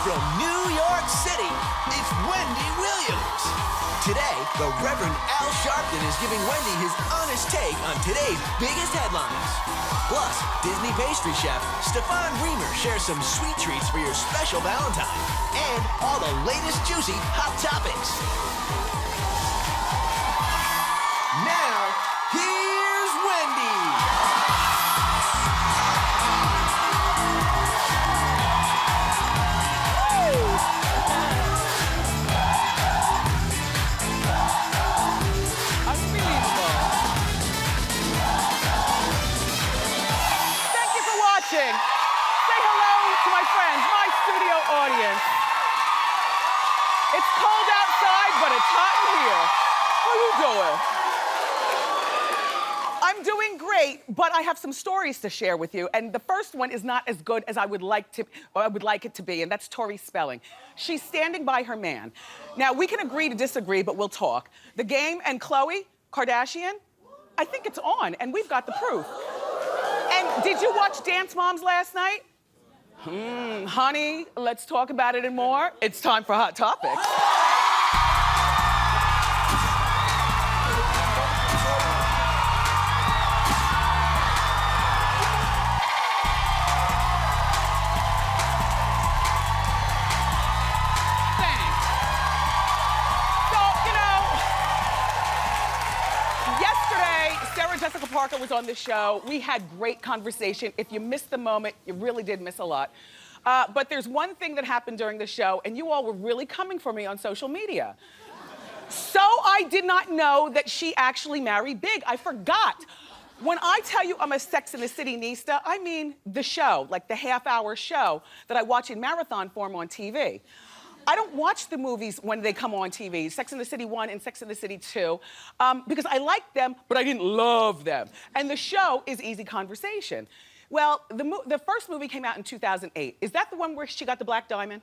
From New York City, it's Wendy Williams. Today, the Reverend Al Sharpton is giving Wendy his honest take on today's biggest headlines. Plus, Disney pastry chef Stefan Riemer shares some sweet treats for your special Valentine. And all the latest juicy hot topics. Now, here's Wendy. Say hello to my friends, my studio audience. It's cold outside, but it's hot in here. How you doing? I'm doing great, but I have some stories to share with you, and the first one is not as good as I would like it to be, and that's Tori Spelling. She's standing by her man. Now, we can agree to disagree, but we'll talk. The Game and Khloe Kardashian, I think it's on, and we've got the proof. And did you watch Dance Moms last night? Honey, let's talk about it and more. It's time for Hot Topics. Jessica Parker was on the show. We had great conversation. If you missed the moment, you really did miss a lot. But there's one thing that happened during the show, and you all were really coming for me on social media. So I did not know that she actually married Big. I forgot. When I tell you I'm a Sex and the City nista, I mean the show, like the half-hour show that I watch in marathon form on TV. I don't watch the movies when they come on TV, Sex and the City 1 and Sex and the City 2, because I liked them, but I didn't love them. And the show is easy conversation. Well, the first movie came out in 2008. Is that the one where she got the black diamond?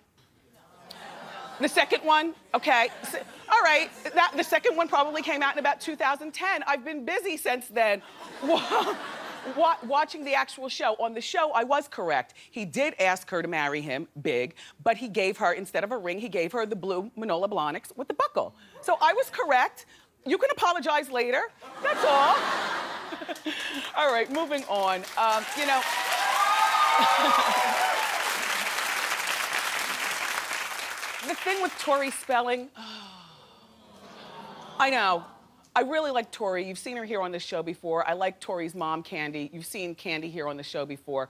The second one? Okay. So, all right. The second one probably came out in about 2010. I've been busy since then. Watching the actual show. On the show, I was correct. He did ask her to marry him, Big, but he gave her, instead of a ring, he gave her the blue Manolo Blahniks with the buckle. So I was correct. You can apologize later. That's all. All right, moving on. You know... The thing with Tori Spelling... I know. I really like Tori. You've seen her here on this show before. I like Tori's mom, Candy. You've seen Candy here on the show before.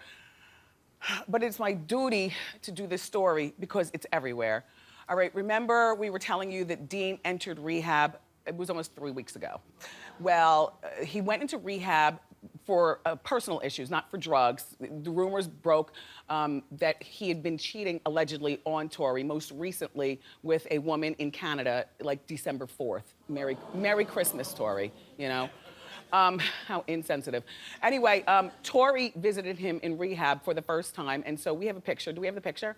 But it's my duty to do this story because it's everywhere. All right, remember we were telling you that Dean entered rehab, it was almost 3 weeks ago. Well, he went into rehab for personal issues, not for drugs. The rumors broke that he had been cheating allegedly on Tori, most recently with a woman in Canada, like December 4th. Merry Christmas, Tori, you know? How insensitive. Anyway, Tori visited him in rehab for the first time, and so we have a picture. Do we have the picture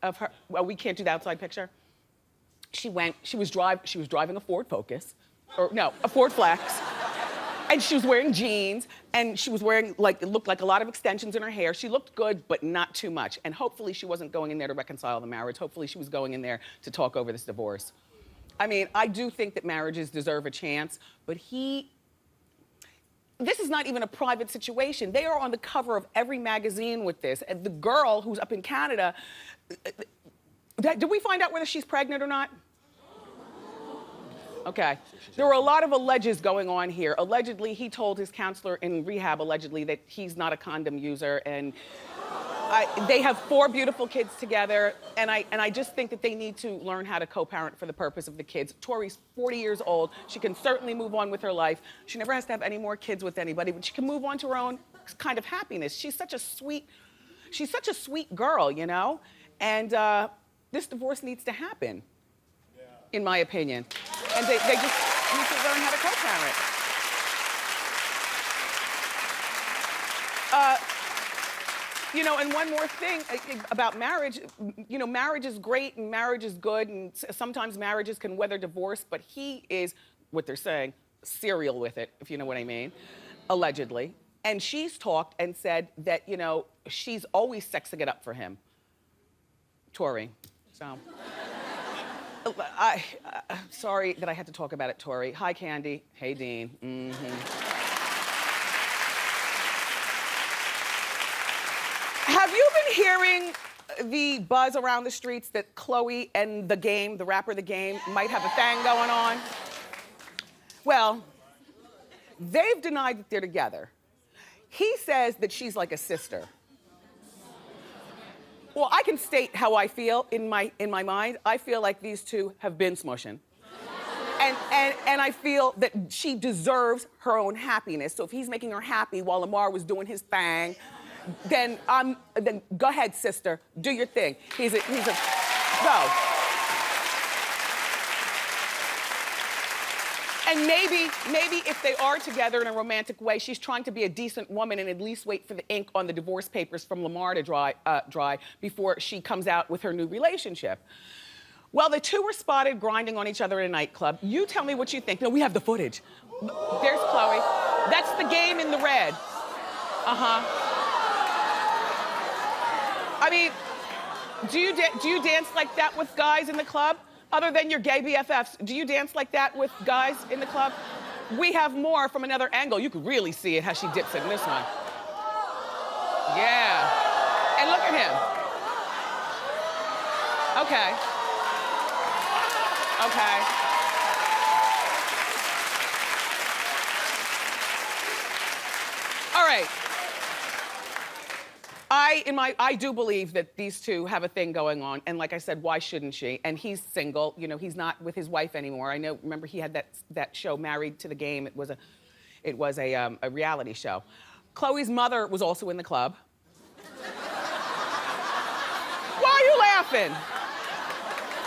of her? Well, we can't do the outside picture. She was driving a Ford Focus, or no, a Ford Flex. And she was wearing jeans, and she was wearing, like, it looked like a lot of extensions in her hair. She looked good, but not too much. And hopefully she wasn't going in there to reconcile the marriage. Hopefully she was going in there to talk over this divorce. I mean, I do think that marriages deserve a chance, but this is not even a private situation. They are on the cover of every magazine with this. And the girl who's up in Canada, did we find out whether she's pregnant or not? Okay. There were a lot of alleges going on here. Allegedly, he told his counselor in rehab, allegedly, that he's not a condom user, and they have 4 beautiful kids together, and I just think that they need to learn how to co-parent for the purpose of the kids. Tori's 40 years old. She can certainly move on with her life. She never has to have any more kids with anybody, but she can move on to her own kind of happiness. She's such a sweet girl, you know? And this divorce needs to happen, in my opinion. And they just need to learn how to co-parent. You know, and one more thing about marriage, you know, marriage is great and marriage is good, and sometimes marriages can weather divorce, but he is, what they're saying, serial with it, if you know what I mean, allegedly. And she's talked and said that, you know, she's always sexing it up for him. Tori. So, sorry that I had to talk about it, Tori. Hi, Candy. Hey, Dean. Have you been hearing the buzz around the streets that Chloe and The Game, the rapper The Game, might have a thing going on? Well, they've denied that they're together. He says that she's like a sister. Well, I can state how I feel in my mind. I feel like these two have been smushing. And I feel that she deserves her own happiness. So if he's making her happy while Lamar was doing his thing, then go ahead, sister, do your thing. He's a go. And maybe if they are together in a romantic way, she's trying to be a decent woman and at least wait for the ink on the divorce papers from Lamar to dry before she comes out with her new relationship. Well, the two were spotted grinding on each other in a nightclub. You tell me what you think. No, we have the footage. There's Chloe. That's The Game in the red. I mean, do you dance like that with guys in the club? Other than your gay BFFs, do you dance like that with guys in the club? We have more from another angle. You could really see it, how she dips in this one. Yeah. And look at him. Okay. Okay. All right. I do believe that these two have a thing going on, and like I said, why shouldn't she? And he's single, you know, he's not with his wife anymore. I know, remember he had that show, Married to the Game. It was a reality show. Chloe's mother was also in the club. Why are you laughing?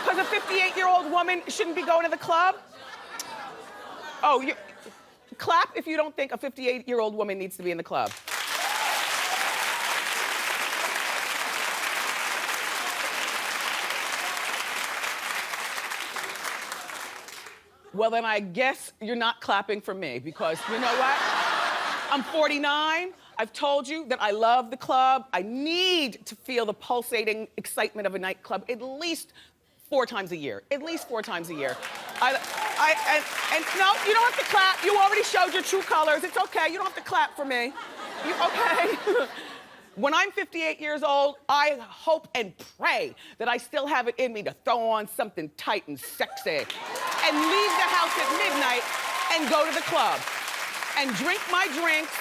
Because a 58-year-old woman shouldn't be going to the club? Oh, clap if you don't think a 58-year-old woman needs to be in the club. Well, then I guess you're not clapping for me because you know what? I'm 49. I've told you that I love the club. I need to feel the pulsating excitement of a nightclub at least 4 times a year. At least 4 times a year. And no, you don't have to clap. You already showed your true colors. It's okay. You don't have to clap for me. Okay? When I'm 58 years old, I hope and pray that I still have it in me to throw on something tight and sexy and leave the house at midnight and go to the club and drink my drinks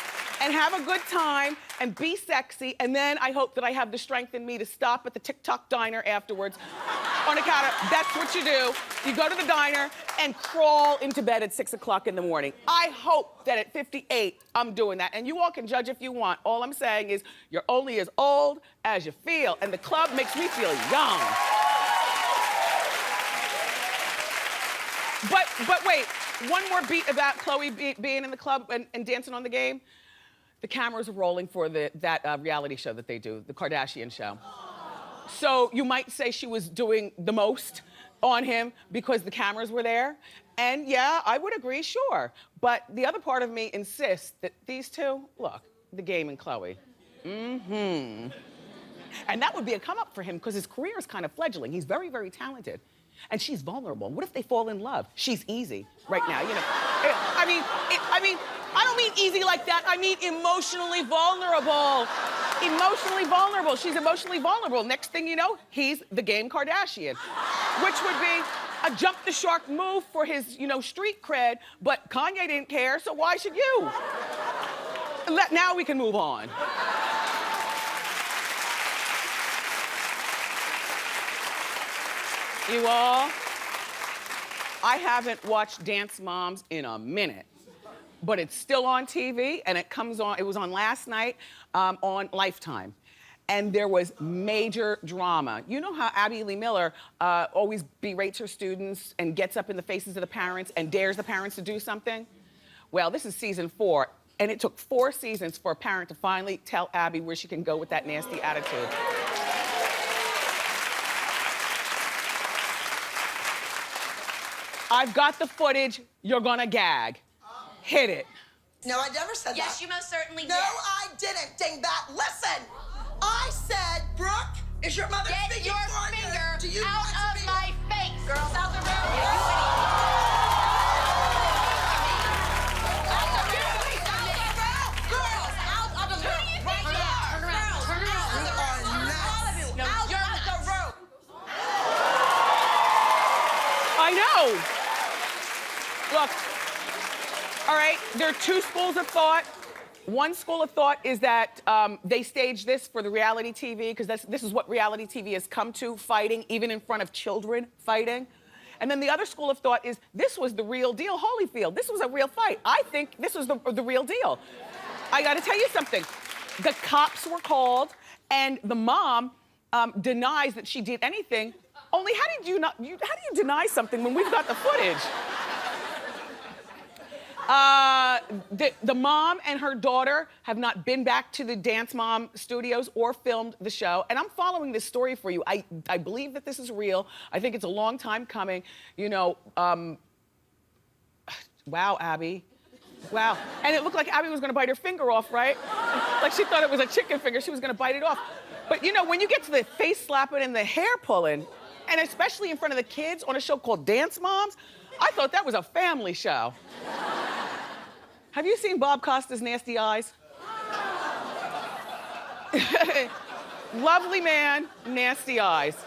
and have a good time and be sexy. And then I hope that I have the strength in me to stop at the TikTok diner afterwards on account of, that's what you do. You go to the diner and crawl into bed at 6 o'clock in the morning. I hope that at 58, I'm doing that. And you all can judge if you want. All I'm saying is you're only as old as you feel. And the club makes me feel young. But wait, one more beat about Chloe being in the club and dancing on The Game. The cameras are rolling for that reality show that they do, the Kardashian show. So you might say she was doing the most on him because the cameras were there. And yeah, I would agree, sure. But the other part of me insists that these two, look, The Game and Chloe. And that would be a come up for him because his career is kind of fledgling. He's very, very talented. And she's vulnerable. What if they fall in love? She's easy right now, you know. I don't mean easy like that. I mean emotionally vulnerable. Emotionally vulnerable. She's emotionally vulnerable. Next thing you know, he's The Game Kardashian, which would be a jump the shark move for his, you know, street cred, but Kanye didn't care, so why should you? Now we can move on. You all, I haven't watched Dance Moms in a minute, but it's still on TV and it comes on, it was on last night on Lifetime. And there was major drama. You know how Abby Lee Miller always berates her students and gets up in the faces of the parents and dares the parents to do something? Well, this is season 4, and it took 4 seasons for a parent to finally tell Abby where she can go with that nasty attitude. I've got the footage, you're gonna gag. Hit it. No, I never said that. Yes, you most certainly did. No, I didn't, dingbat. Listen, I said Brooke Is your mother Get speaking your for you? finger Do you out want to of be- my face. Girls out the room. Girls out of the room. Right now. Turn around. Turn around. You are not. All of you. No, you're out the room. I know. Look, all right, there are two schools of thought. One school of thought is that they staged this for the reality TV, because this is what reality TV has come to, fighting, even in front of children, fighting. And then the other school of thought is this was the real deal, Holyfield. This was a real fight. I think this was the real deal. I gotta tell you something. The cops were called, and the mom denies that she did anything. Only how do you deny something when we've got the footage? The mom and her daughter have not been back to the Dance Mom studios or filmed the show. And I'm following this story for you. I believe that this is real. I think it's a long time coming. You know, wow, Abby. Wow. And it looked like Abby was gonna bite her finger off, right? Like she thought it was a chicken finger. She was gonna bite it off. But you know, when you get to the face slapping and the hair pulling, and especially in front of the kids on a show called Dance Moms, I thought that was a family show. Have you seen Bob Costa's nasty eyes? Lovely man, nasty eyes.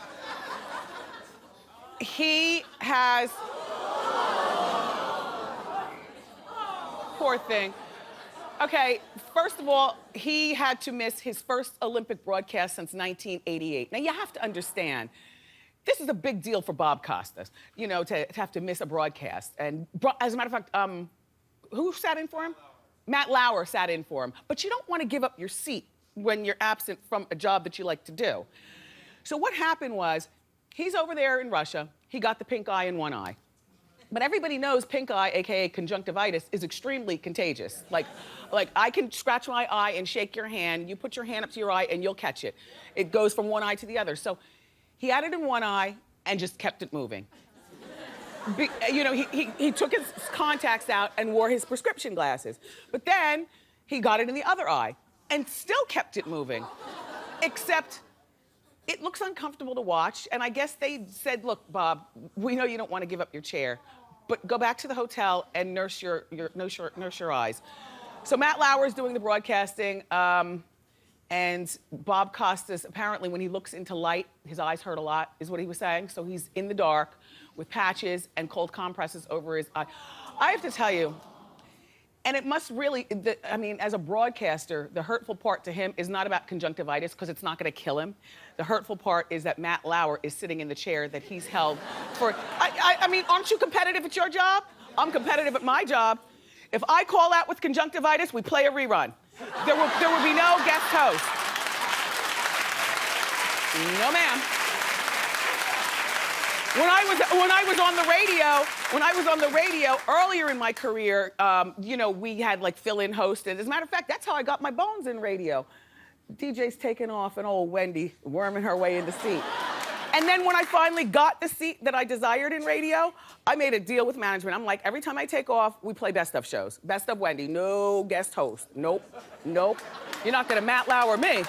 He has... Poor thing. Okay, first of all, he had to miss his first Olympic broadcast since 1988. Now, you have to understand, this is a big deal for Bob Costas, you know, to have to miss a broadcast. And as a matter of fact, who sat in for him? Matt Lauer sat in for him. But you don't want to give up your seat when you're absent from a job that you like to do. So what happened was, he's over there in Russia. He got the pink eye in one eye. But everybody knows pink eye, AKA conjunctivitis, is extremely contagious. Like I can scratch my eye and shake your hand. You put your hand up to your eye and you'll catch it. It goes from one eye to the other. So he had it in one eye and just kept it moving. You know, he took his contacts out and wore his prescription glasses. But then he got it in the other eye and still kept it moving. Except it looks uncomfortable to watch. And I guess they said, look, Bob, we know you don't want to give up your chair, but go back to the hotel and nurse your eyes. So Matt Lauer is doing the broadcasting. And Bob Costas, apparently when he looks into light, his eyes hurt a lot, is what he was saying. So he's in the dark with patches and cold compresses over his eye. I have to tell you, and it must really, I mean, as a broadcaster, the hurtful part to him is not about conjunctivitis, because it's not gonna kill him. The hurtful part is that Matt Lauer is sitting in the chair that he's held for, I mean, aren't you competitive at your job? I'm competitive at my job. If I call out with conjunctivitis, we play a rerun. There will be no guest host. No, ma'am. When I was on the radio earlier in my career, you know, we had like fill-in hosts. As a matter of fact, that's how I got my bones in radio. DJ's taking off and old Wendy worming her way in the seat. And then when I finally got the seat that I desired in radio, I made a deal with management. I'm like, every time I take off, we play best of shows. Best of Wendy, no guest host. Nope, nope. You're not gonna Matt Lauer me.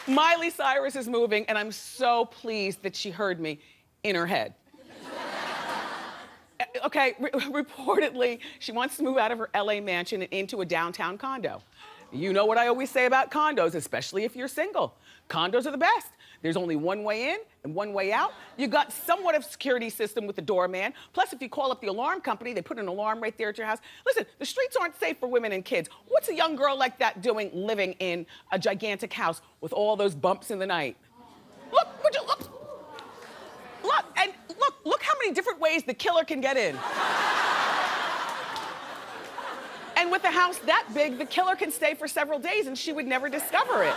Miley Cyrus is moving, and I'm so pleased that she heard me in her head. Okay, reportedly, she wants to move out of her LA mansion and into a downtown condo. You know what I always say about condos, especially if you're single. Condos are the best. There's only one way in and one way out. You got somewhat of a security system with the doorman. Plus, if you call up the alarm company, they put an alarm right there at your house. Listen, the streets aren't safe for women and kids. What's a young girl like that doing living in a gigantic house with all those bumps in the night? Look, would you look? Look how many different ways the killer can get in. And with a house that big, the killer can stay for several days and she would never discover it.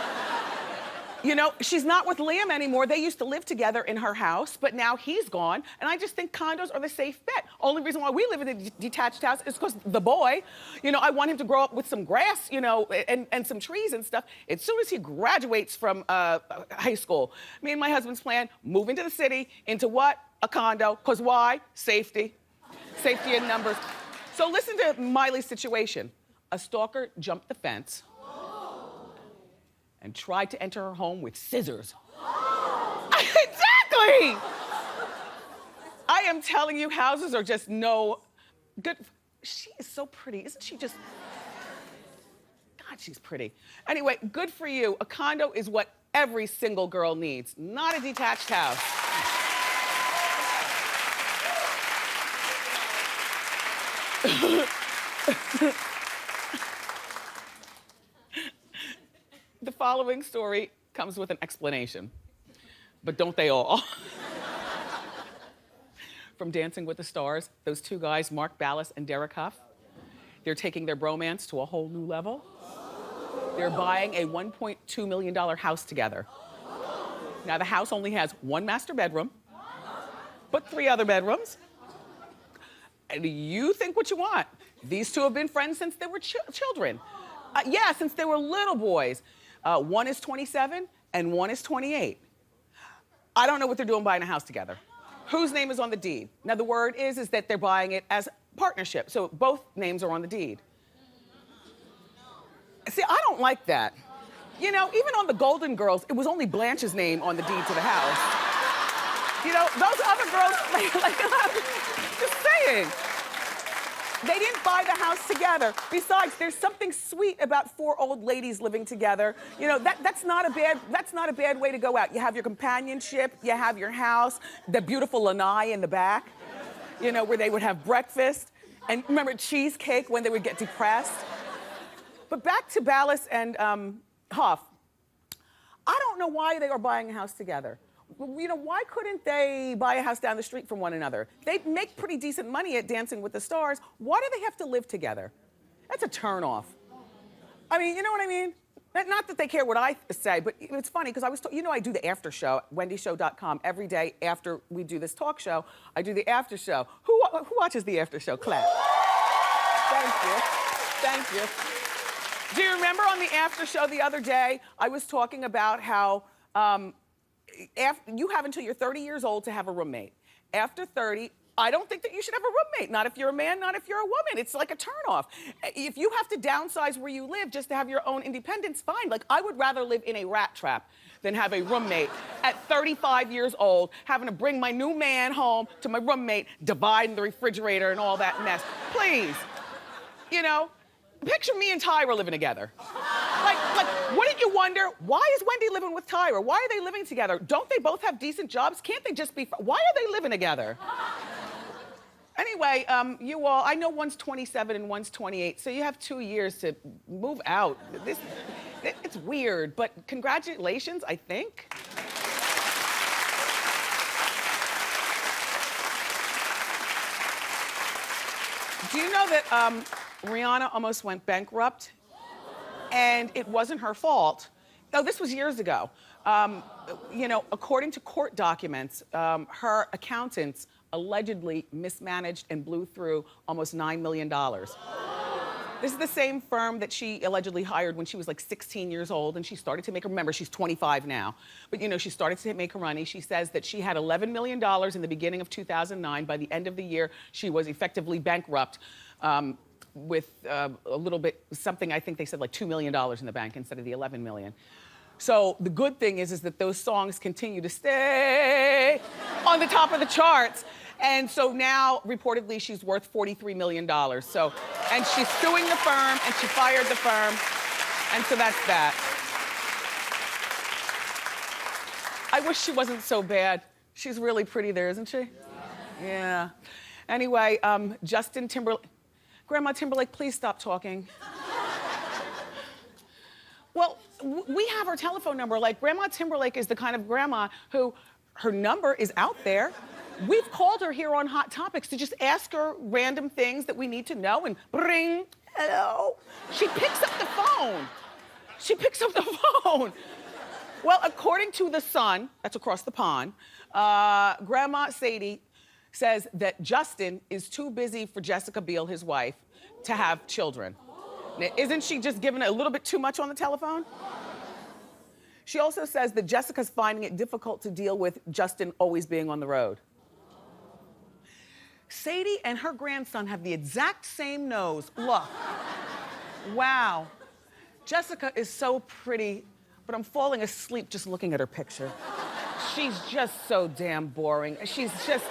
You know, she's not with Liam anymore. They used to live together in her house, but now he's gone. And I just think condos are the safe bet. Only reason why we live in a detached house is because the boy, you know, I want him to grow up with some grass, you know, and some trees and stuff. As soon as he graduates from high school, me and my husband's plan, move into the city, into what? A condo. Because why? Safety. Safety in numbers. So listen to Miley's situation. A stalker jumped the fence and tried to enter her home with scissors. Exactly! I am telling you, houses are just no good. She is so pretty, isn't she just? God, she's pretty. Anyway, good for you. A condo is what every single girl needs, not a detached house. The following story comes with an explanation, but don't they all? From Dancing with the Stars, those two guys, Mark Ballas and Derek Huff, they're taking their bromance to a whole new level. They're buying a $1.2 million house together. Now, the house only has one master bedroom, but 3 other bedrooms. And you think what you want. These two have been friends since they were children. Yeah, since they were little boys. One is 27 and one is 28. I don't know what they're doing buying a house together. Whose name is on the deed? Now, the word is that they're buying it as partnership, so both names are on the deed. See, I don't like that. You know, even on the Golden Girls, it was only Blanche's name on the deed to the house. You know, those other girls, just saying. They didn't buy the house together. Besides, there's something sweet about 4 old ladies living together. You know, that's not a bad way to go out. You have your companionship, you have your house, the beautiful lanai in the back, you know, where they would have breakfast. And remember cheesecake when they would get depressed. But back to Ballas and Huff. I don't know why they are buying a house together. You know, why couldn't they buy a house down the street from one another? They make pretty decent money at Dancing with the Stars. Why do they have to live together? That's a turnoff. I mean, you know what I mean? Not that they care what I say, but it's funny because you know, I do the after show at wendyshow.com every day after we do this talk show. I do the after show. Who watches the after show? Clap. Thank you. Thank you. Do you remember on the after show the other day, I was talking about how you have until you're 30 years old to have a roommate. After 30, I don't think that you should have a roommate. Not if you're a man, not if you're a woman. It's like a turnoff. If you have to downsize where you live just to have your own independence, fine. Like, I would rather live in a rat trap than have a roommate at 35 years old, having to bring my new man home to my roommate, dividing the refrigerator and all that mess. Please. You know, picture me and Tyra living together. Like, wouldn't you wonder, why is Wendy living with Tyra? Why are they living together? Don't they both have decent jobs? Can't they just be, why are they living together? Anyway, you all, I know one's 27 and one's 28, so you have 2 years to move out. It's weird, but congratulations, I think. Do you know that Rihanna almost went bankrupt? And it wasn't her fault. No, this was years ago. You know, according to court documents, her accountants allegedly mismanaged and blew through almost $9 million. This is the same firm that she allegedly hired when she was like 16 years old, and she started to make her, remember, she's 25 now. But you know, she started to make her money. She says that she had $11 million in the beginning of 2009. By the end of the year, she was effectively bankrupt. With a little bit, something I think they said like $2 million in the bank instead of the 11 million. So the good thing is that those songs continue to stay on the top of the charts. And so now, reportedly, she's worth $43 million. So, and she's suing the firm, and she fired the firm. And so that's that. I wish she wasn't so bad. She's really pretty there, isn't she? Yeah. Anyway, Justin Timberlake. Grandma Timberlake, please stop talking. Well, we have her telephone number. Like, Grandma Timberlake is the kind of grandma who, her number is out there. We've called her here on Hot Topics to just ask her random things that we need to know, and bring, hello. She picks up the phone. She picks up the phone. Well, according to The Sun, that's across the pond, Grandma Sadie says that Justin is too busy for Jessica Biel, his wife, to have children. Now, isn't she just giving it a little bit too much on the telephone? She also says that Jessica's finding it difficult to deal with Justin always being on the road. Sadie and her grandson have the exact same nose. Look. Wow. Jessica is so pretty, but I'm falling asleep just looking at her picture. She's just so damn boring. She's just,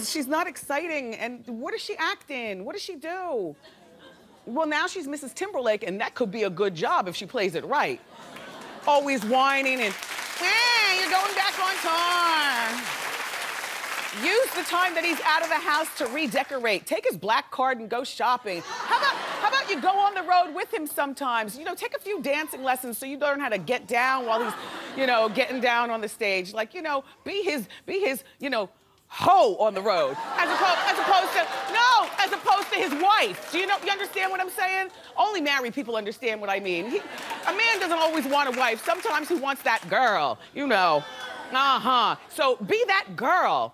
she's not exciting. And what does she act in? What does she do? Well, now she's Mrs. Timberlake, and that could be a good job if she plays it right. Always whining and, hey, you're going back on tour. Use the time that he's out of the house to redecorate. Take his black card and go shopping. How about you go on the road with him sometimes? You know, take a few dancing lessons so you learn how to get down while he's, you know, getting down on the stage. Like, you know, be his, you know, hoe on the road. As opposed to his wife. Do you understand what I'm saying? Only married people understand what I mean. A man doesn't always want a wife. Sometimes he wants that girl, you know. So be that girl.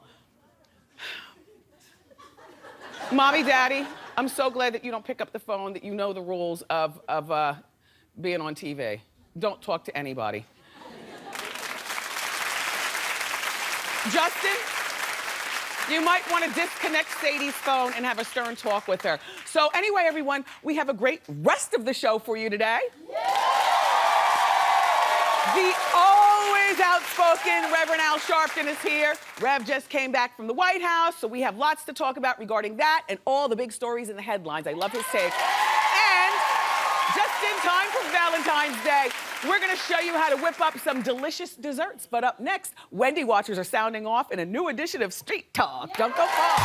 Mommy, Daddy, I'm so glad that you don't pick up the phone, that you know the rules of being on TV. Don't talk to anybody. Justin, you might want to disconnect Sadie's phone and have a stern talk with her. So anyway, everyone, we have a great rest of the show for you today. The always outspoken Reverend Al Sharpton is here. Rev just came back from the White House, so we have lots to talk about regarding that and all the big stories in the headlines. I love his take. And just in time for Valentine's Day, we're gonna show you how to whip up some delicious desserts. But up next, Wendy watchers are sounding off in a new edition of Street Talk. Don't go far.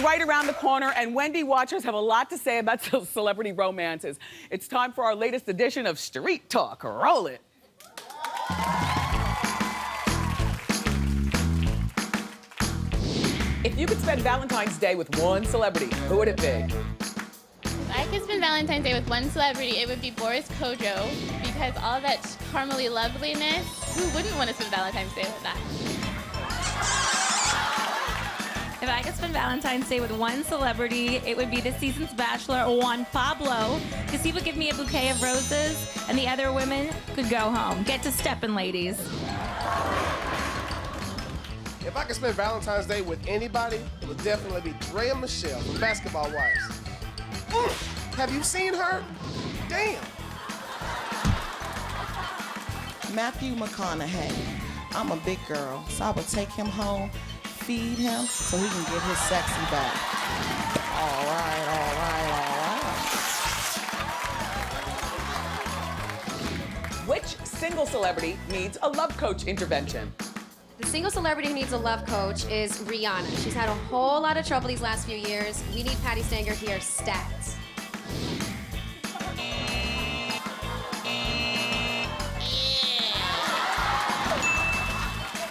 Right around the corner, and Wendy watchers have a lot to say about celebrity romances. It's time for our latest edition of Street Talk. Roll it. If you could spend Valentine's Day with one celebrity, who would it be? If I could spend Valentine's Day with one celebrity, it would be Boris Kodjoe, because all that caramely loveliness, who wouldn't want to spend Valentine's Day with that? If I could spend Valentine's Day with one celebrity, it would be this season's Bachelor, Juan Pablo, because he would give me a bouquet of roses, and the other women could go home. Get to stepping, ladies. If I could spend Valentine's Day with anybody, it would definitely be Dre and Michelle from Basketball Wives. Have you seen her? Damn. Matthew McConaughey. I'm a big girl, so I would take him home, feed him so he can get his sexy back. All right, all right, all right. Which single celebrity needs a love coach intervention? The single celebrity who needs a love coach is Rihanna. She's had a whole lot of trouble these last few years. We need Patty Stanger here, stats.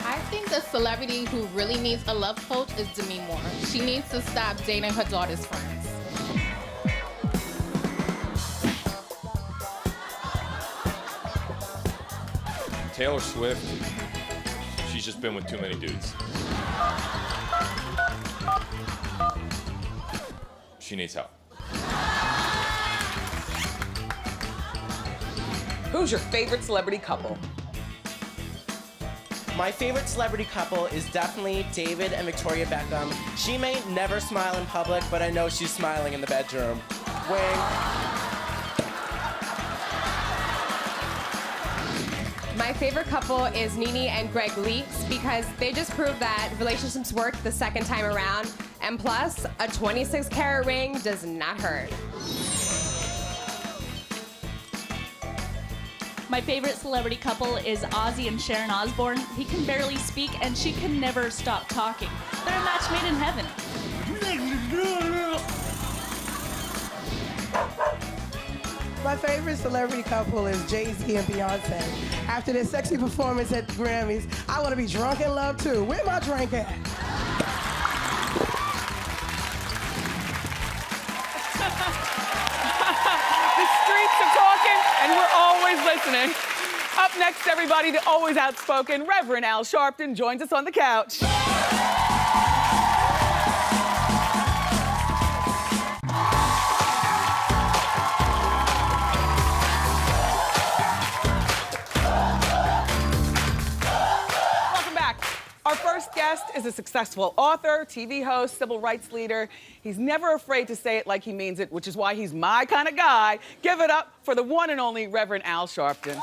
I think the celebrity who really needs a love coach is Demi Moore. She needs to stop dating her daughter's friends. Taylor Swift, she's just been with too many dudes. She needs help. Who's your favorite celebrity couple? My favorite celebrity couple is definitely David and Victoria Beckham. She may never smile in public, but I know she's smiling in the bedroom. Wing. My favorite couple is Nene and Greg Leakes because they just proved that relationships work the second time around. And plus, a 26-carat ring does not hurt. My favorite celebrity couple is Ozzy and Sharon Osbourne. He can barely speak, and she can never stop talking. They're a match made in heaven. My favorite celebrity couple is Jay-Z and Beyonce. After their sexy performance at the Grammys, I want to be drunk in love too. Where my drink at? The streets are talking, and we're always listening. Up next, everybody, the always outspoken Reverend Al Sharpton joins us on the couch. guest is a successful author, TV host, civil rights leader. He's never afraid to say it like he means it, which is why he's my kind of guy. Give it up for the one and only Reverend Al Sharpton.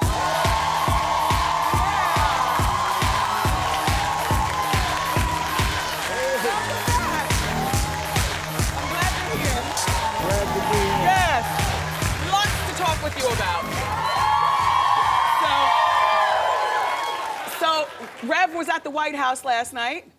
Yes, lots to talk with you about. So Rev was at the White House last night.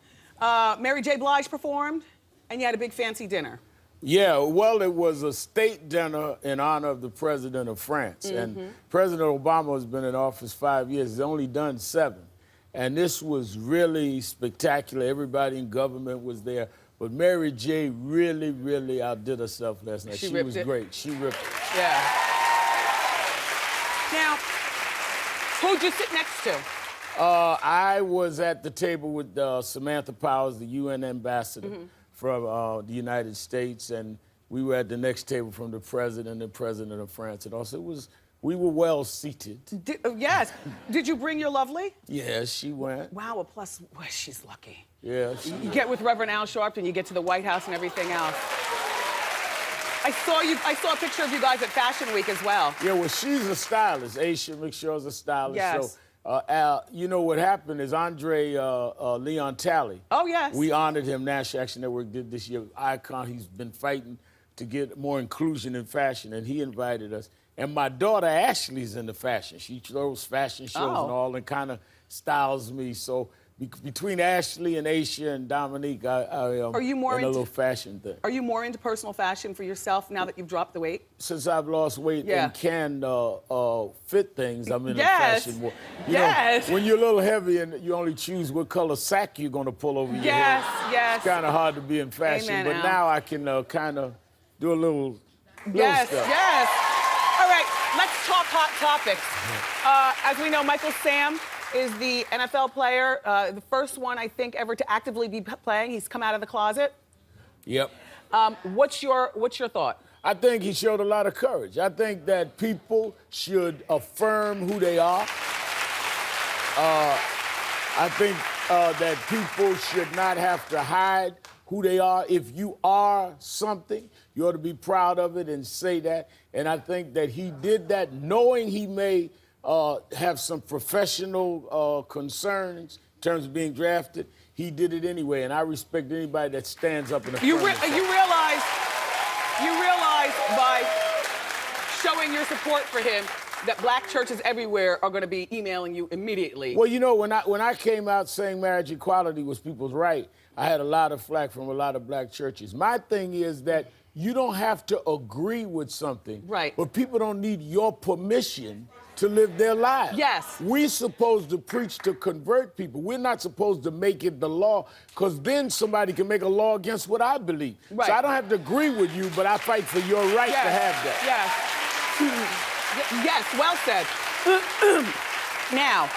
Mary J. Blige performed, and you had a big fancy dinner. Yeah, well, it was a state dinner in honor of the president of France. And President Obama has been in office 5 years. He's only done 7. And this was really spectacular. Everybody in government was there. But Mary J. really, really outdid herself last night. She was great. She ripped it. Yeah. Now, who'd you sit next to? I was at the table with Samantha Powers, the UN ambassador from the United States, and we were at the next table from the president and president of France. And also, we were well seated. Yes. Did you bring your lovely? Yes, she went. Wow, well, plus, well, she's lucky. Yeah. You get with Reverend Al Sharpton, you get to the White House and everything else. I saw a picture of you guys at Fashion Week as well. Yeah, well, she's a stylist. Aisha McShaw's a stylist. Yes. So, Al, you know what happened is Andre Leon Talley. Oh, yes. We honored him. National Action Network did this year. Icon. He's been fighting to get more inclusion in fashion, and he invited us. And my daughter Ashley's into fashion. She throws fashion shows and all, and kind of styles me. So between Ashley and Aisha and Dominique, Are you more in a into little fashion thing. Are you more into personal fashion for yourself now that you've dropped the weight? Since I've lost weight and can fit things, I'm in the fashion world. You know, when you're a little heavy and you only choose what color sack you're going to pull over your head, it's kind of hard to be in fashion. Amen, but Al. now I can kind of do a little stuff. Yes. All right, let's talk hot topics. As we know, Michael Sam is the NFL player, the first one, I think, ever to actively be playing. He's come out of the closet. Yep. What's your thought? I think he showed a lot of courage. I think that people should affirm who they are. I think that people should not have to hide who they are. If you are something, you ought to be proud of it and say that. And I think that he did that knowing he may have some professional concerns in terms of being drafted. He did it anyway, and I respect anybody that stands up in the front of himself. You realize by showing your support for him that black churches everywhere are going to be emailing you immediately. Well, you know, when I came out saying marriage equality was people's right, I had a lot of flack from a lot of black churches. My thing is that you don't have to agree with something, but people don't need your permission to live their lives. Yes. We're supposed to preach to convert people. We're not supposed to make it the law, because then somebody can make a law against what I believe. Right. So I don't have to agree with you, but I fight for your right to have that. Yes, well said. Now,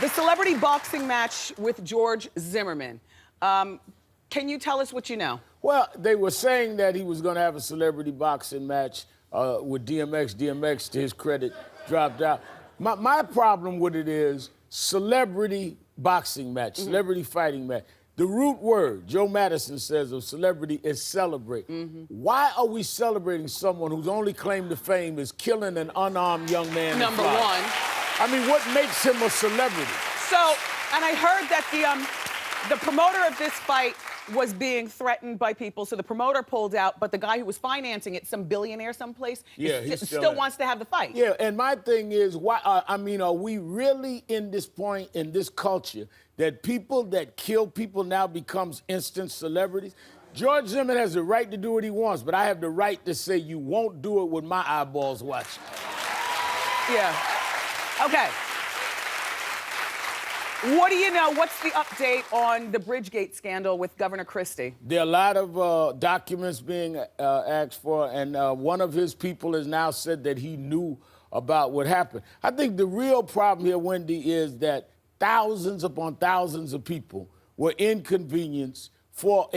the celebrity boxing match with George Zimmerman. Can you tell us what you know? Well, they were saying that he was going to have a celebrity boxing match with DMX. DMX, to his credit, dropped out. My problem with it is celebrity boxing match, celebrity fighting match. The root word, Joe Madison says, of celebrity is celebrate. Why are we celebrating someone whose only claim to fame is killing an unarmed young man? Number one. I mean, what makes him a celebrity? So, and I heard that the promoter of this fight was being threatened by people, so the promoter pulled out, but the guy who was financing it, some billionaire someplace, he still wants to have the fight. Yeah, and my thing is, why? I mean, are we really in this point, in this culture, that people that kill people now becomes instant celebrities? George Zimmerman has the right to do what he wants, but I have the right to say you won't do it with my eyeballs watching. Yeah. Okay. What do you know? What's the update on the Bridgegate scandal with Governor Christie? There are a lot of documents being asked for, and one of his people has now said that he knew about what happened. I think the real problem here, Wendy, is that thousands upon thousands of people were inconvenienced for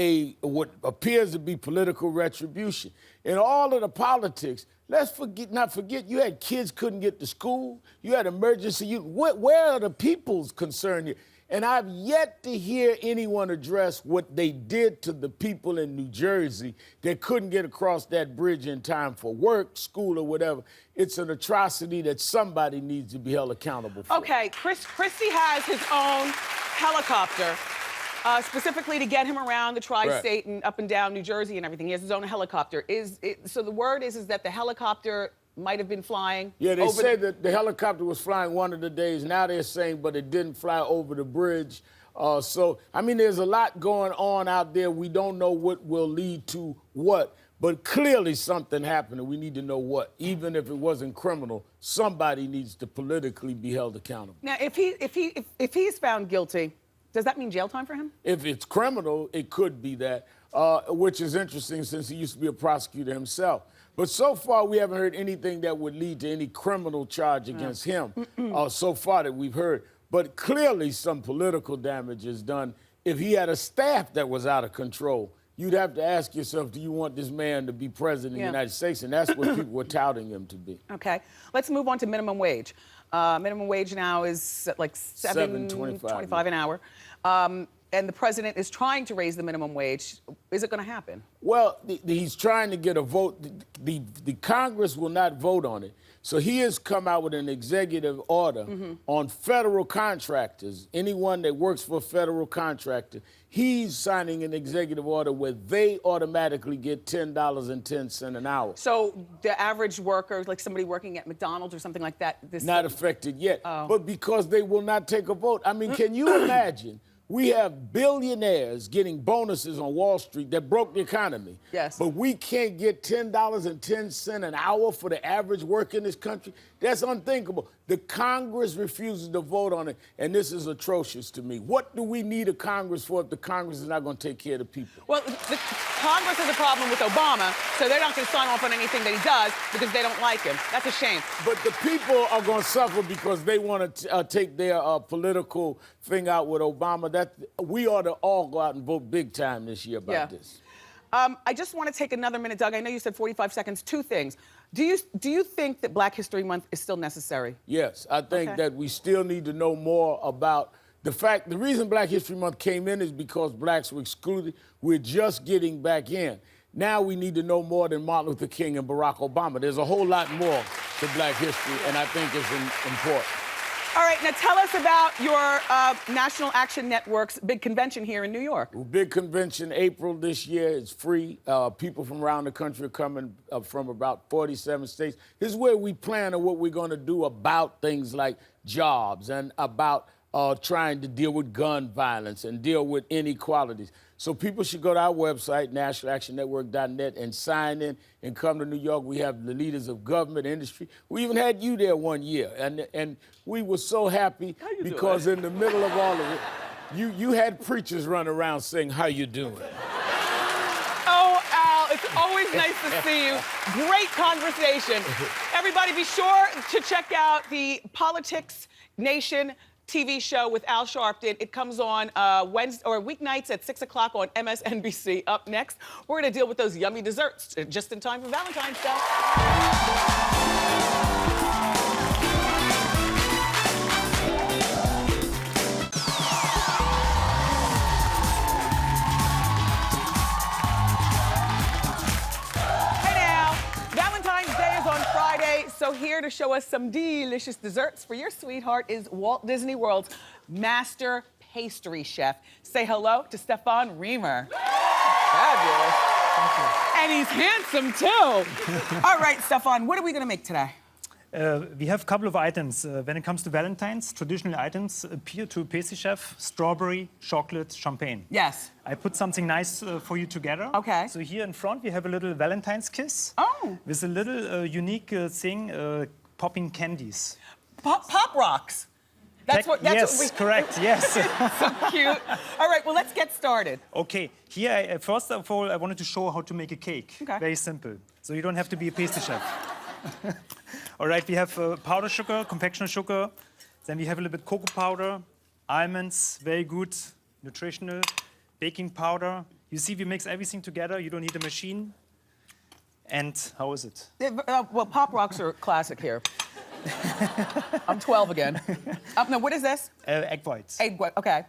what appears to be political retribution. In all of the politics, let's not forget, you had kids couldn't get to school, you had emergency, where are the people's concern here? And I've yet to hear anyone address what they did to the people in New Jersey that couldn't get across that bridge in time for work, school, or whatever. It's an atrocity that somebody needs to be held accountable for. Okay, Christie has his own helicopter, specifically to get him around the tri-state and up and down New Jersey and everything. He has his own helicopter. So the word is that the helicopter might have been flying. Yeah, they said that the helicopter was flying one of the days. Now they're saying, but it didn't fly over the bridge. So, I mean, there's a lot going on out there. We don't know what will lead to what, but clearly something happened, and we need to know what. Even if it wasn't criminal, somebody needs to politically be held accountable. Now, if he's found guilty, does that mean jail time for him? If it's criminal, it could be that, which is interesting since he used to be a prosecutor himself. But so far, we haven't heard anything that would lead to any criminal charge against him so far that we've heard. But clearly some political damage is done. If he had a staff that was out of control, you'd have to ask yourself, do you want this man to be president of the United States? And that's what people were touting him to be. Okay. Let's move on to minimum wage. Minimum wage now is like $7.25 an hour. And the president is trying to raise the minimum wage. Is it going to happen? Well, he's trying to get a vote. The Congress will not vote on it. So he has come out with an executive order on federal contractors, anyone that works for a federal contractor. He's signing an executive order where they automatically get $10.10 an hour. So the average worker, like somebody working at McDonald's or something like that, this not affected yet. But because they will not take a vote. I mean, can you imagine? We have billionaires getting bonuses on Wall Street that broke the economy. Yes. But we can't get $10.10 an hour for the average worker in this country. That's unthinkable. The Congress refuses to vote on it, and this is atrocious to me. What do we need a Congress for if the Congress is not going to take care of the people? Well, the Congress has a problem with Obama, so they're not going to sign off on anything that he does because they don't like him. That's a shame. But the people are going to suffer because they want to take their political thing out with Obama. That we ought to all go out and vote big time this year about this. I just want to take another minute, Doug. I know you said 45 seconds. Two things. Do you think that Black History Month is still necessary? Yes, I think that we still need to know more about the reason Black History Month came in is because blacks were excluded. We're just getting back in. Now we need to know more than Martin Luther King and Barack Obama. There's a whole lot more to Black history, and I think it's important. All right, now tell us about your National Action Network's big convention here in New York. Big convention, April this year. It's free. People from around the country are coming from about 47 states. This is where we plan on what we're going to do about things like jobs and about trying to deal with gun violence and deal with inequalities. So people should go to our website, nationalactionnetwork.net, and sign in and come to New York. We have the leaders of government, industry. We even had you there one year, and we were so happy because in the middle of all of it, you had preachers run around saying, "How you doing?" Oh, Al, it's always nice to see you. Great conversation. Everybody be sure to check out the Politics Nation TV show with Al Sharpton. It comes on Wednesday or weeknights at 6 o'clock on MSNBC. Up next, we're going to deal with those yummy desserts just in time for Valentine's Day. So here to show us some delicious desserts for your sweetheart is Walt Disney World's master pastry chef. Say hello to Stefan Riemer. Fabulous. Thank you. And he's handsome too. All right, Stefan, what are we gonna make today? We have a couple of items. When it comes to Valentine's, traditional items appeal to a pastry chef: strawberry, chocolate, champagne. Yes. I put something nice for you together. Okay. So here in front we have a little Valentine's kiss. Oh. With a little unique thing, popping candies. Pop rocks. That's what we... correct, yes. So cute. All right, well, let's get started. Okay, here, first of all, I wanted to show how to make a cake. Okay. Very simple. So you don't have to be a pastry chef. All right, we have powder sugar, confectioner sugar. Then we have a little bit cocoa powder, almonds, very good, nutritional, baking powder. You see, we mix everything together. You don't need a machine. And how is it? Well, Pop Rocks are classic here. I'm 12 again. No, what is this? Egg whites. Egg white, okay.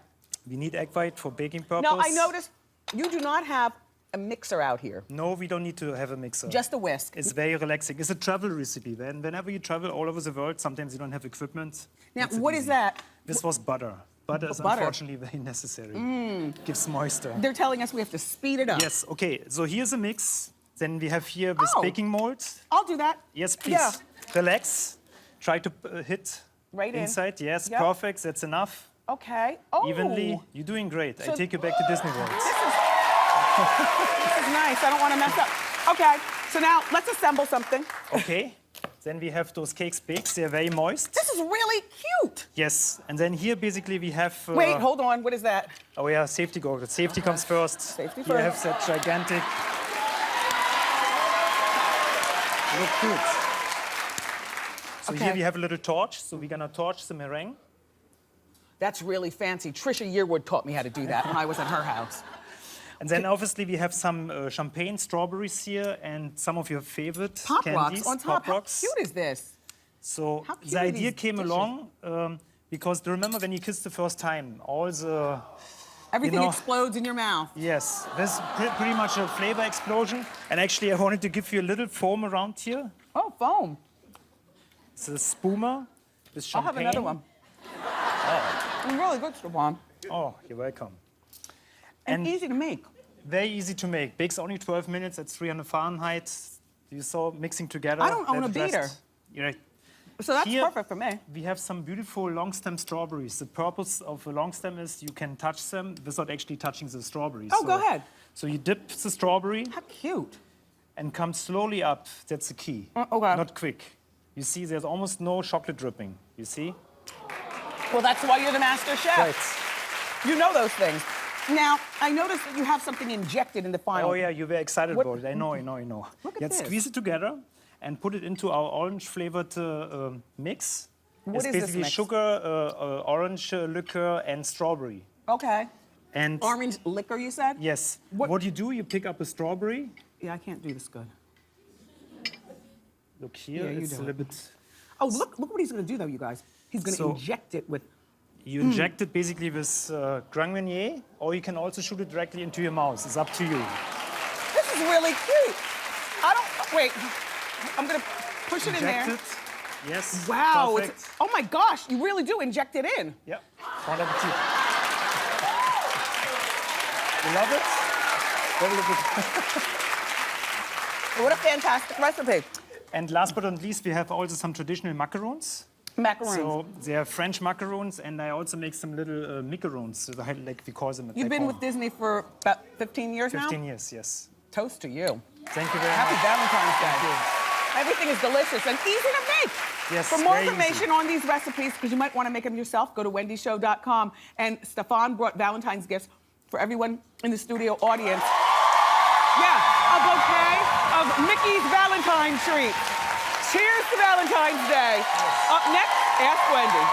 We need egg white for baking purpose. Now, I noticed you do not have a mixer out here. No, we don't need to have a mixer. Just a whisk. It's very relaxing. It's a travel recipe. Whenever you travel all over the world, sometimes you don't have equipment. Now, what is that? This was butter. Butter is unfortunately very necessary. Gives moisture. They're telling us we have to speed it up. Yes, okay. So here's a mix. Then we have here this baking mold. I'll do that. Yes, please. Yeah. Relax. Try to hit right inside. Yes, yep. perfect. That's enough. Okay. Oh. Evenly. You're doing great. So, I take you back to Disney World. This is nice. I don't want to mess up. Okay. So now let's assemble something. Okay. Then we have those cakes baked. They're very moist. This is really cute. Yes. And then here basically we have... Wait, hold on. What is that? Oh yeah, safety goggles. Safety comes first. Safety Here first. have that gigantic... Look good. So here we have a little torch. So we're gonna torch the meringue. That's really fancy. Trisha Yearwood taught me how to do that when I was at her house. And then obviously we have some champagne, strawberries here, and some of your favorite Pop candies. rocks on top. Pop rocks. How cute is this? So How cute the are idea these came dishes? along because do you remember when you kissed the first time? All the... Everything explodes in your mouth. Yes, this is pretty much a flavor explosion. And actually I wanted to give you a little foam around here. Oh, foam. It's a spuma with champagne. I'll have another one. Oh. It's really good, Stefan. Oh, you're welcome. And easy to make. Very easy to make. Bakes only 12 minutes at 300 Fahrenheit. You saw mixing together. I don't own a that beater. rest- You're right. So that's Here, perfect for me. We have some beautiful long stem strawberries. The purpose of a long stem is you can touch them without actually touching the strawberries. Oh, go ahead. So you dip the strawberry. How cute. And come slowly up. That's the key. Okay. Not quick. You see, there's almost no chocolate dripping. You see? Well, that's why you're the master chef. Right. You know those things. Now, I noticed that you have something injected in the final. Oh, yeah, you were excited What- about it. I know. Look at You this. squeeze it together and put it into our orange-flavored mix. What It's is this basically mix? sugar, orange liquor, and strawberry. Okay. And Orange liquor, you said? yes. What you do, you pick up a strawberry. Yeah, I can't do this good. Look here, Yeah, you it's do a it. little bit... Oh, look what he's going to do, though, you guys. He's going to So- inject it with... You inject it basically with Grand Marnier, or you can also shoot it directly into your mouth. It's up to you. This is really cute. I don't... Wait. I'm going to push it in Inject there. it. Yes. Wow. Perfect. Oh, my gosh. You really do inject it in. Yeah. Bon appetit. You love it? Very good. What a fantastic recipe. And last but not least, we have also some traditional macarons. Macarons. So they are French macarons, and I also make some little macarons, so like we call them at You've back been home. with Disney for about 15 years now? 15 years, yes. Toast to you. Thank you very Happy much. Valentine's Day. Thank you. Everything is delicious and easy to make. Yes, For more very information easy. on these recipes, because you might want to make them yourself, go to wendyshow.com. And Stefan brought Valentine's gifts for everyone in the studio audience. Yeah, a bouquet of Mickey's Valentine treats. Cheers to Valentine's Day. Up next, Ask Wendy.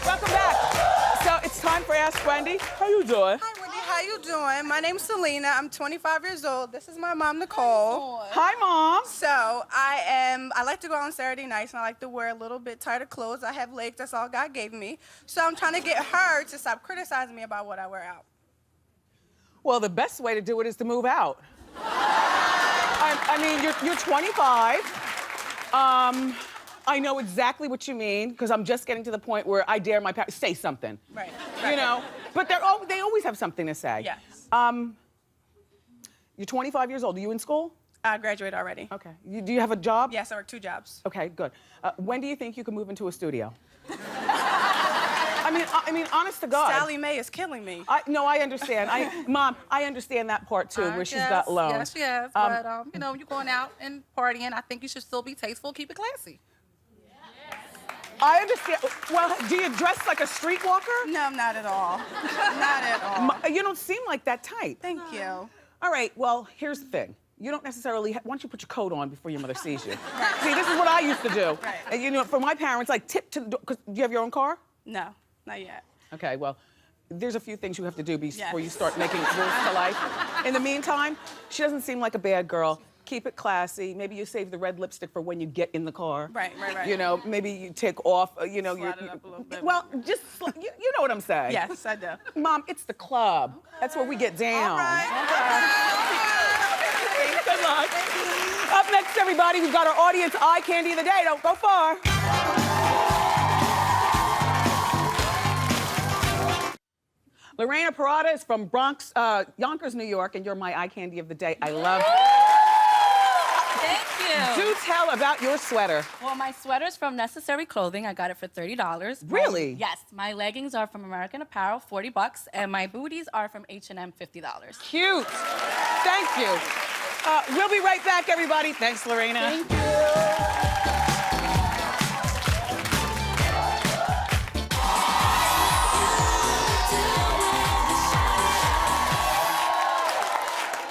Welcome back. So it's time for Ask Wendy. How you doing? Hi, Wendy. How you doing? My name's Selena. I'm 25 years old. This is my mom, Nicole. Hi, Mom. So I like to go out on Saturday nights, and I like to wear a little bit tighter clothes. I have legs. That's all God gave me. So I'm trying to get her to stop criticizing me about what I wear out. Well, the best way to do it is to move out. I mean, you're 25. I know exactly what you mean, because I'm just getting to the point where I dare my parents say something. Right. You know, but they always have something to say. Yes. You're 25 years old. Are you in school? I graduated already. Okay. Do you have a job? Yes, I work 2 jobs. Okay, good. When do you think you can move into a studio? I mean, honest to God. Sally Mae is killing me. No, I understand. Mom, I understand that part too, where she's got loans. Yes, but you know, you're going out and partying. I think you should still be tasteful, keep it classy. I understand. Well, do you dress like a streetwalker? No, not at all. Not at all. You don't seem like that type. Thank you. All right, well, here's the thing. you don't necessarily, why don't you put your coat on before your mother sees you? See, this is what I used to do. Right. And you know, for my parents, like tip to the door, because do you have your own car? No, not yet. Okay, well, there's a few things you have to do before you start making rules to life. In the meantime, she doesn't seem like a bad girl. Keep it classy. Maybe you save the red lipstick for when you get in the car. Right. You know, maybe you take off, you know, Slide it up a little bit. well, just, you know what I'm saying. Yes, I do. Mom, it's the club. That's where we get down. All right. Good luck. Up next, everybody, we've got our audience eye candy of the day. Don't go far. Lorena Parada is from Bronx, Yonkers, New York, and you're my eye candy of the day. I love Thank you. Do tell about your sweater. Well, my sweater's from Necessary Clothing. I got it for $30. Really? Yes. My leggings are from American Apparel, $40, and my booties are from H&M, $50. Cute. Thank you. We'll be right back, everybody. Thanks, Lorena. Thank you.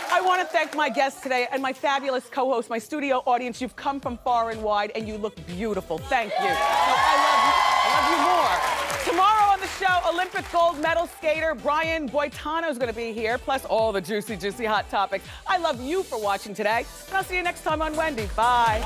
I want to thank my guests today and my fabulous co-host, my studio audience. You've come from far and wide, and you look beautiful. Thank you. I love you more. Tomorrow on the show, Olympic gold medal skater Brian Boitano is going to be here, plus all the juicy, juicy hot topics. I love you for watching today, and I'll see you next time on Wendy. Bye.